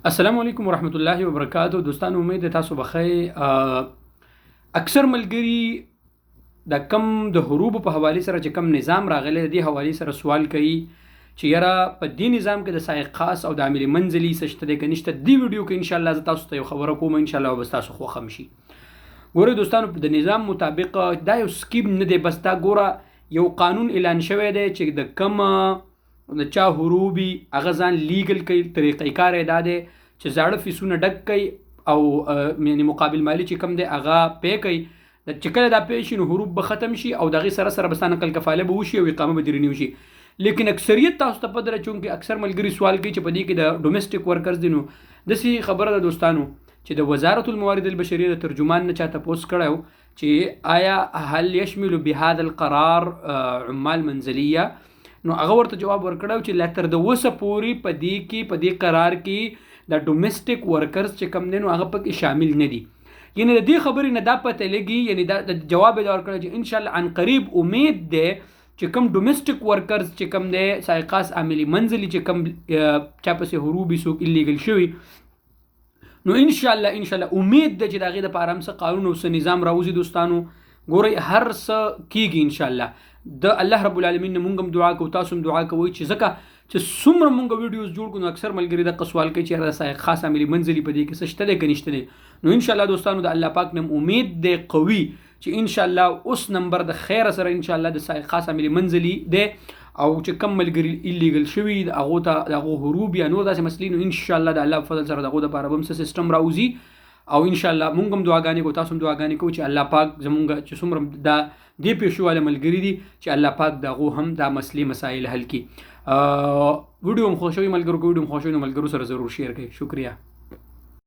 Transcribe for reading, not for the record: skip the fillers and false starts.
السلام علیکم ورحمت الله وبرکاتو. دوستان امید ده تاسو بخیر. اکثر ملګری د کم د حروب په حواله سره چې کم نظام راغلی دی حواله سره سوال کوي چې یاره په دې نظام کې د سایق خاص او د عامل منزلي سشته دی کنيشته. دی ویډیو کې ان شاء الله تاسو ته خبره کوم ان شاء الله وبس تاسو خو خمشي. ګوره دوستانو د نظام مطابق دا یو سکیم نه دی، بس دا ګوره یو قانون اعلان شوی دی چې د کم د چا حروبي هغه ځان لیګل کوي. طریقې کار ادا دی چې زاړه فیسونه ډک کوي او یعنی مقابل مالی چې کم دی هغه پې کوي. د چې کله دا پې شي نو حروب به ختم شي او دغه سره سره بس نقل کفاله به وشي او اقامه به درنی وشي. لیکن اکثریت تاسو ته پدره چونکه اکثر ملګری سوال کوي چې په دې کې د ډومېسټک ورکرز دي. نو داسې خبره ده دوستانو چې د وزارت الموارد البشريه د ترجمان نه چاته پوسټ کړو چې آیا هل يشمل بهذا القرار عمال منزليه. نو هغه ورته جواب ورکړو چې لا تر د وسه پوري په دې قرار کې د ډومېسټک ورکرز چې کم دي نو هغه پکې شامل نه دي. یعنی د دې خبرې نه دا پته لګي، یعنی دا جواب یې ورکړ چې ان شاء الله عن قریب امید ده چې کم ډومېسټک ورکرز چې کم دي سایقاس عاملی منزلي چې کم چا پسې حروبي سوق الیګل شوی نو ان شاء الله امید ده چې دا غي د پارام سره قانون او نظام راوځي. دوستانو ګوري هر څه کیږي ان شاء الله. د الله رب العالمین مونږ هم دعا کوو، تاسو هم دعا کوئ چې ځکه چې څومره مونږ ویډیوز جوړ کړو اکثر ملګری د سوال کوي چې راځي خاص عاملی منزلي په دې کې څه شته دی کنيشته دی. نو ان شاء الله دوستانو د الله پاک نم امید دی قوي چې ان شاء الله اوس نمبر د خیر سره ان شاء الله د خاص عاملی منزلي دی او چې کم ملګری الیګل شوی د هغه ته د حروب یا نور داسې مسلې نو ان شاء الله د الله فضل سره دغه د لپاره هم سیستم راوځي او ان شاء الله مونږ هم دعاګانې کوو، تاسو هم دعاګانې کوو چې الله پاک زمونږ چې څومره دا دې پیښواله ملګری دي چې الله پاک دغه هم دا مسلې مسایل حل کړي. ویډیو هم خوښوي ملګرو، ویډیو هم خوښوي نو ملګرو سره ضرور شیر کړئ. شکریہ.